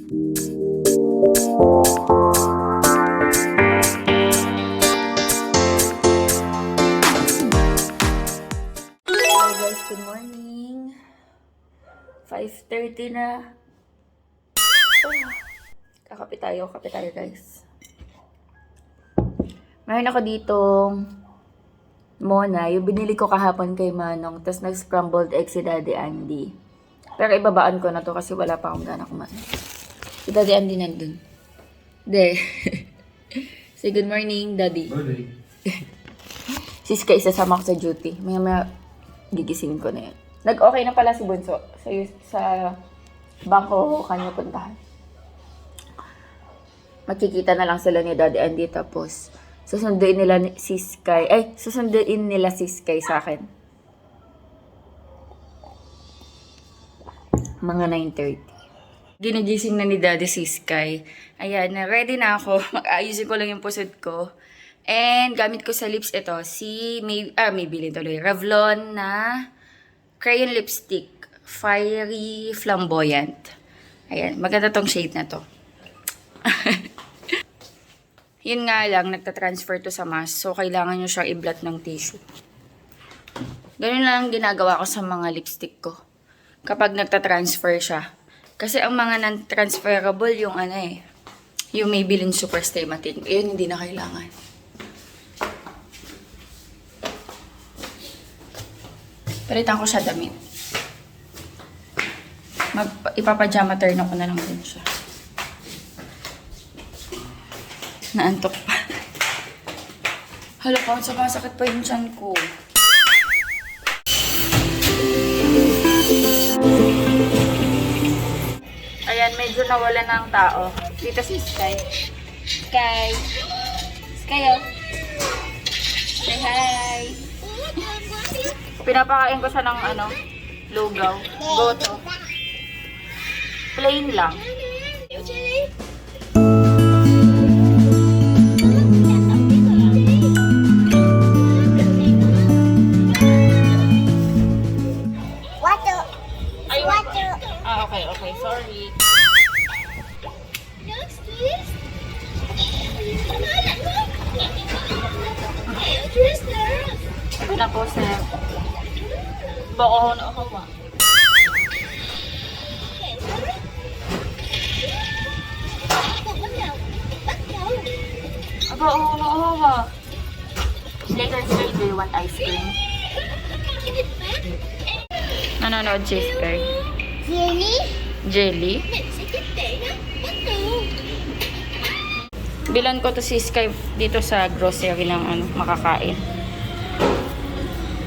Hello guys, good morning. 5:30 na. Kape tayo guys. Mayroon ako ditong Mona, yung binili ko kahapon kay Manong, tapos nag-scrambled egg si Daddy Andy. Pero ibabaan ko na to kasi wala pa akong gana kumain. Si Daddy Andy nandun. De. Say good morning, Daddy. Morning. Sis, isasama ko sa duty. Maya gigisingin ko na yan. Nag-okay na pala si Bunso sa bangko kanya puntahan. Makikita na lang sila ni Daddy Andy tapos susunduin nila si Sky sa akin. Mga 9:30. Ginigising na ni Daddy si Sky. Ayan, ready na ako. Mag-ayusin ko lang yung pusod ko. And gamit ko sa lips ito, Maybelline tuloy. Revlon na crayon lipstick. Fiery Flamboyant. Ayan, maganda tong shade na to. Yun nga lang, nagtatransfer to sa mask. So, kailangan nyo siya i-blot ng tissue. Ganun lang ginagawa ko sa mga lipstick ko. Kapag nagtatransfer siya. Kasi ang mga non-transferable, yung yung Maybelline Superstay Matte. Yun, hindi na kailangan. Palitan ko siya damit. Ipapajama turn ako na lang din siya. Naantok pa. Hala pa, sumasakit pa yung tiyan ko. Ayan, medyo nawala ng tao. Dito si Sky. Sky. Sky, oh. Say hi. Pinapakain ko siya ng lugaw. Goto. Plain lang. Okay, sorry. Ako, sir. Baka ako na ako, ma. Aba, oo na ako, ma. Later today, do you want ice cream? Nanonood si Sky. Jelly? Bilan ko to si Sky dito sa grocery ng makakain.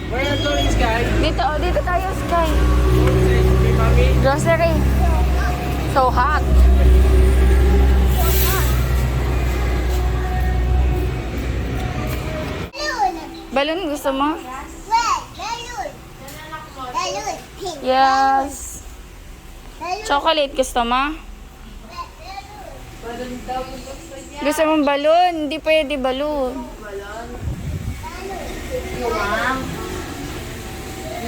Where are you going, Sky? Dito tayo, Sky. Grocery. So hot. Balloon, gusto mo? Balloon. Pink. Yes. Chocolate, gusto mo? Gusto mong balloon? Hindi pwede balloon.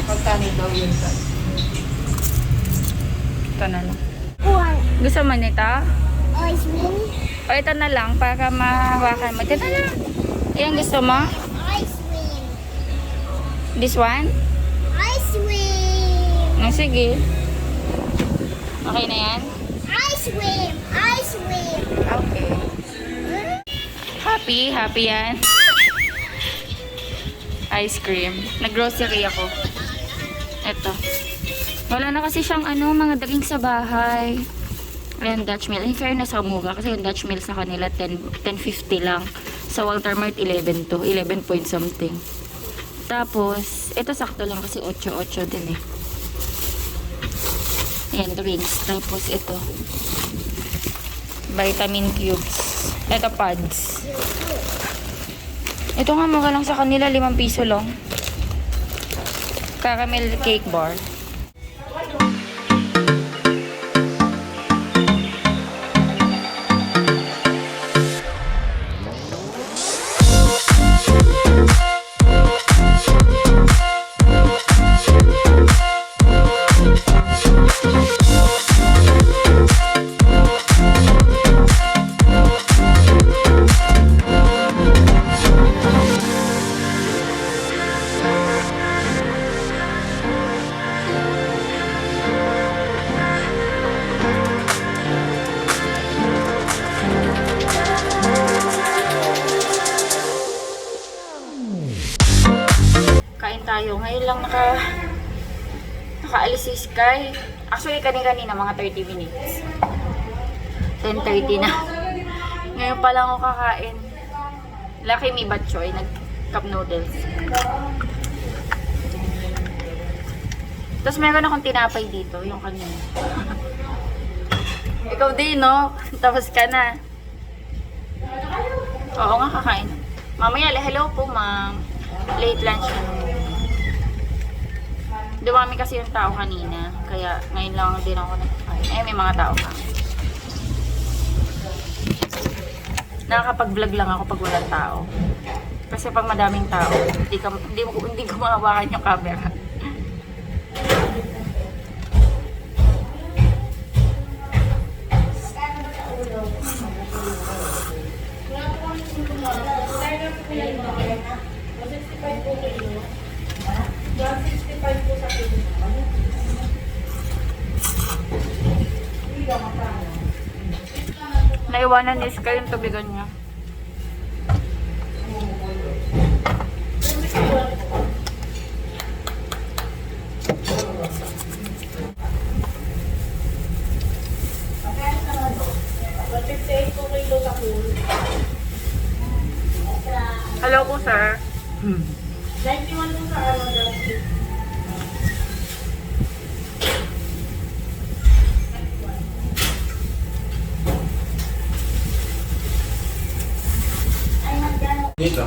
Pagkani daw yun, Sky. Ito na lang. One. Gusto mo nito? Ice cream. O ito na lang para mahawakan mo. Ito na lang. Yan gusto mo? Ice cream. This one? Ice cream. Sige. Okay na yan? Ice cream. Ice cream. Okay. Happy yan. Ice cream. Nag-grocery ako. Ito. Wala na kasi siyang mga daging sa bahay. Ayan, Dutch Mill. In fairness, mura kasi yung Dutch Mill sa kanila 10.50 lang. Sa Walter Mart 11 to. 11 point something. Tapos, ito sakto lang kasi 8.8 din eh. Ayan, drinks. Tapos ito. Vitamin cubes. Ito pads. Ito nga mura lang sa kanila, 5 piso lang. Caramel cake bar. nakaalis si Sky. Actually, kanina mga 30 minutes. 10:30 na. Ngayon pa lang ako kakain. Lucky me batchoy, nag-cup noodles. Tapos meron akong tinapay dito, yung kanina. Ikaw din, no? Tapos ka na. Oo nga, kakain. Mamaya, hello po, ma'am. Late lunch na. Dumami kasi yung tao kanina. Kaya ngayon lang din ako nagkakain. Eh, may mga tao pa. Nakakapag-vlog lang ako pag walang tao. Kasi pag madaming tao, hindi ko mahawakan yung camera. Naiwanan ni Sky yung tubigan niya. Hello po, sir. 91 po sa ano, drumstick. Dito.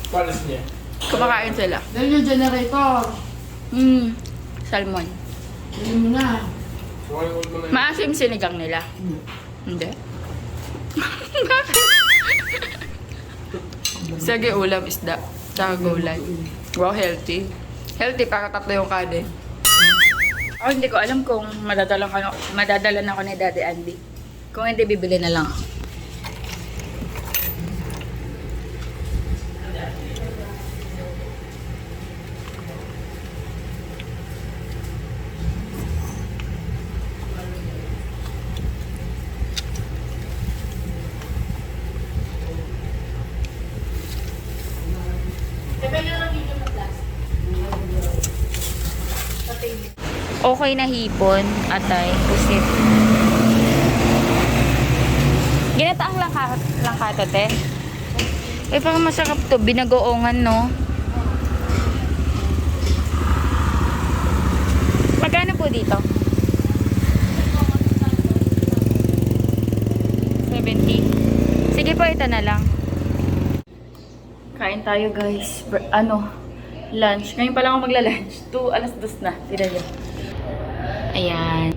Palis niya. Kumakain sila. Dahil yung generator. Salmon. Dali mo na. Huwag mo na yun. Maasim sinigang nila. Hindi. Sige, ulam, isda. Tsaka gulay. Wow, healthy. Healthy, para tatlo yung kanin. Oh, hindi ko alam kung madadala na ako ni Daddy Andy. Kung hindi, bibili na lang ako. Okay na hipon, atay, pusit. Ginataang langkata, te. Eh, parang masarap to. Binagoongan, no? Magkano po dito? 70. Sige po, ito na lang. Kain tayo, guys. Lunch. Ngayon pa lang ako magla-lunch. 2:02 na. Tira niyo. Ayan.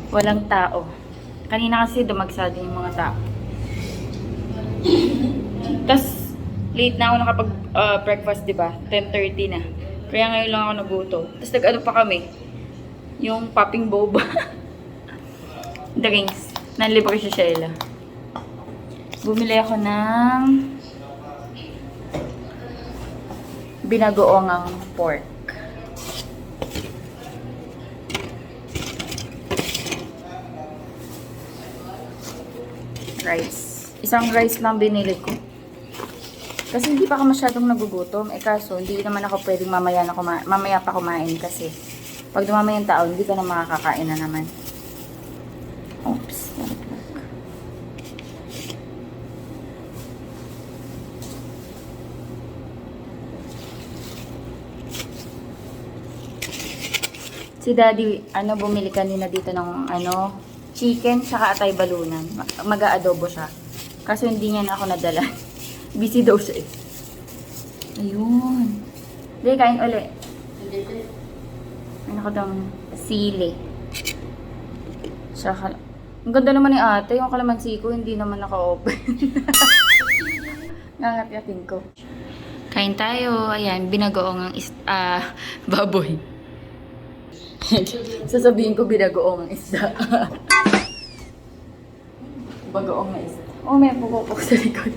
Walang tao. Kanina kasi dumagsa din yung mga tao. Tapos, late na ako nakapag-breakfast, diba? 10:30 na. Kaya ngayon lang ako nagutom. Tapos nag-ano pa kami? Yung popping boba. Drinks. Nanlibre si Sheila. Bumili ako ng binagoongang pork. Rice. Isang rice lang binili ko. Kasi hindi pa ako masyadong nagugutom. Eh kaso, hindi naman ako pwedeng mamaya pa kumain kasi pag dumami yung tao, hindi ka na makakakain na naman. Oops. Nalaglag. Si Daddy, bumili kanina dito ng, chicken, saka atay balunan. Mag-aadobo siya. Kaso hindi niya na ako nadala. Busy daw siya eh. Ayun. Hindi, kain uli. Ano ko daw, sili. Saka, ang ganda naman ni ate. Yung kalamansi ko, hindi naman naka-open. Nangat-yatin ko. Kain tayo. Ayan, binagoong ang baboy. Sasabihin ko binagoong ang isda. Bagoong na isda. Oh, may pukupok sa likod.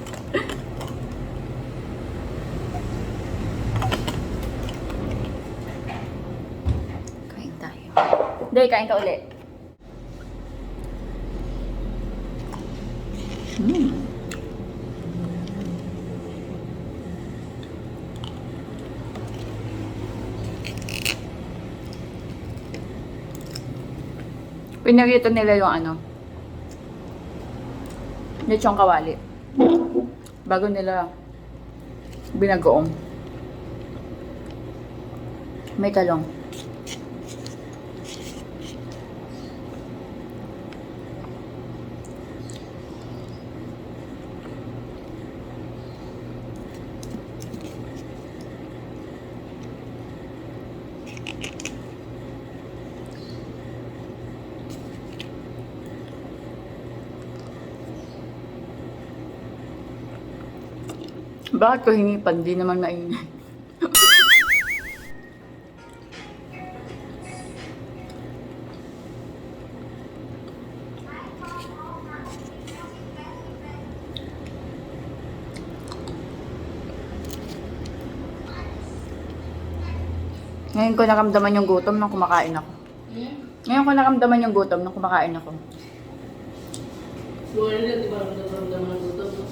Kain tayo. Hindi, kain ka ulit. Pinarito nila yung ano, lechong kawali. Bago nila binagoong. May talong. Bakit ko hinipan? Di naman mainit. Ngayon ko naramdaman yung gutom nung kumakain ako. Ngayon ko naramdaman yung gutom nung kumakain ako. Buwan nila, di ba? Naman ang gutom, no?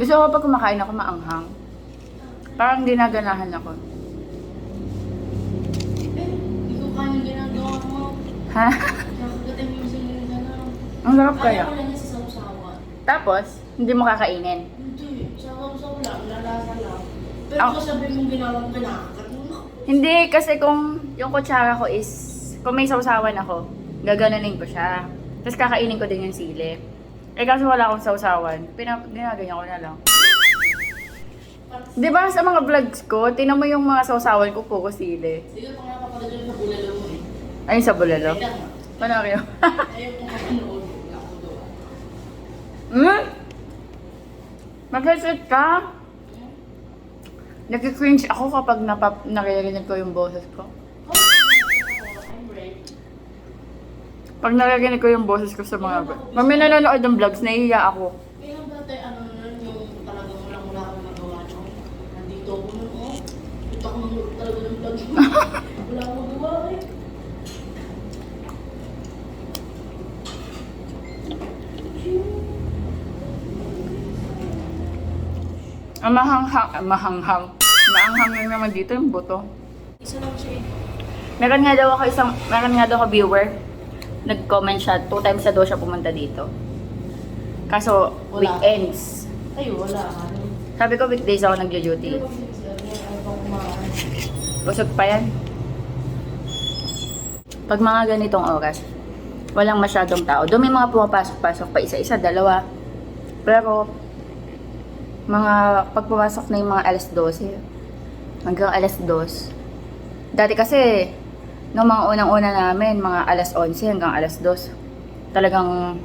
Gusto ko pag kumakain ako maanghang. Parang dinaganahan ako. Hindi ko kaya yung ginagawa mo. Ha? Nakagatin mo yung sinin ka na. Ang sarap kaya. Kaya ko lang yan sa sawa-sawa. Tapos, hindi mo kakainin. Hindi, sawa-sawa lang, lalasa lang. Pero Ah. kung sabihin mong ginawa mo, kinakakat mo na. Hindi, kasi kung yung kutsara ko is, kung may sausawan ako, gaganunin ko siya. Tapos kakainin ko din yung sili. Eh kaso wala akong sausawan, ginaganyan ko na lang. Di ba sa mga vlogs ko, tinan mo yung mga sausawan ko, puro sili. Sige pa nga kapatid yun sa bulalo mo eh. Ayun sa bulalo. Kaya nga. Paano kayo? Ayaw kong kapanood. Ako doon. Mag-headset ka? Nag-cringe ako kapag naririnig ko yung boses ko. I'm ready. Pag naririnig ko yung boses ko sa mga Pag may nanonood ng vlogs, nahihiya ako. Kaya dati ano nun, yung talagang wala akong magawa no. Nandito ako nun, oh. Ito ako nung talaga ng vlog mo. Wala akong magawa eh. Ang mahanghang lang naman dito yung buto. Isa lang siya eh. Meron nga daw ako viewer. Nag-comment siya, 2 times na daw siya pumunta dito. Kaso, Wala. weekends. Ay, wala. Ano? Sabi ko, weekdays ako nagjo-duty. Ano pang kumain? Busog pa yan. Pag mga ganitong oras, walang masyadong tao. Doon may mga pumapasok-pasok pa isa-isa, dalawa. Pero, mga pagpumasok na yung mga alas 12, hanggang alas 2. Dati kasi, nung mga unang-una namin, mga alas 11 hanggang alas 2, talagang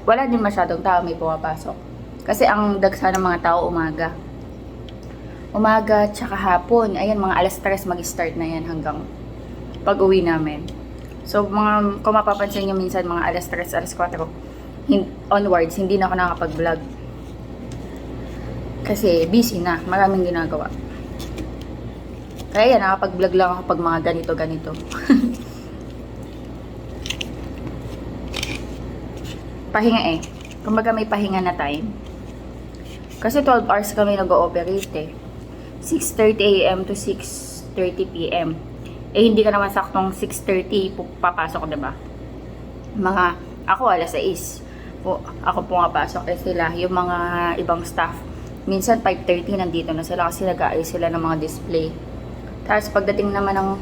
wala din masyadong tao may pumapasok. Kasi ang dagsa ng mga tao umaga. Umaga tsaka hapon, ayan mga alas 3 mag-start na yan hanggang pag-uwi namin. So mga, kung mapapansin nyo minsan mga alas 3, alas 4 onwards, hindi na ako nakakapag-vlog. Kasi busy na, maraming ginagawa. Kaya yan, nakapag-vlog lang ako pag mga ganito-ganito. Pahinga eh. Kumbaga may pahinga na time. Kasi 12 hours kami nag-ooperate eh. 6:30 AM to 6:30 PM. Eh hindi ka naman saktong 6:30 papasok, diba? Mga, ako alas 6. Ako pumapasok eh sila. Yung mga ibang staff, minsan 5:30 nandito na sila kasi nag-aayos sila ng mga display. Tapos pagdating naman ng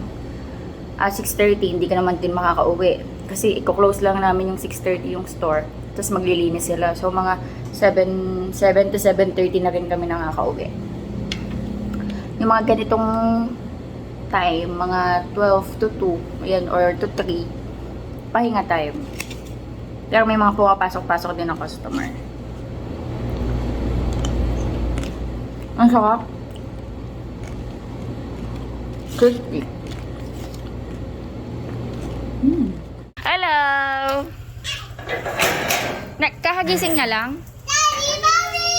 6:30, hindi ka naman din makakauwi. Kasi i-close lang namin yung 6:30 yung store. Tapos maglilinis sila. So mga 7 to 7:30 na rin kami nakakauwi. Yung mga ganitong time, mga 12 to 2, ayan, or to 3, pahinga time. Pero may mga pumapasok-pasok din ng customer. Ang sarap. Crispy. Hello! Kakagising nga lang? Daddy, mommy!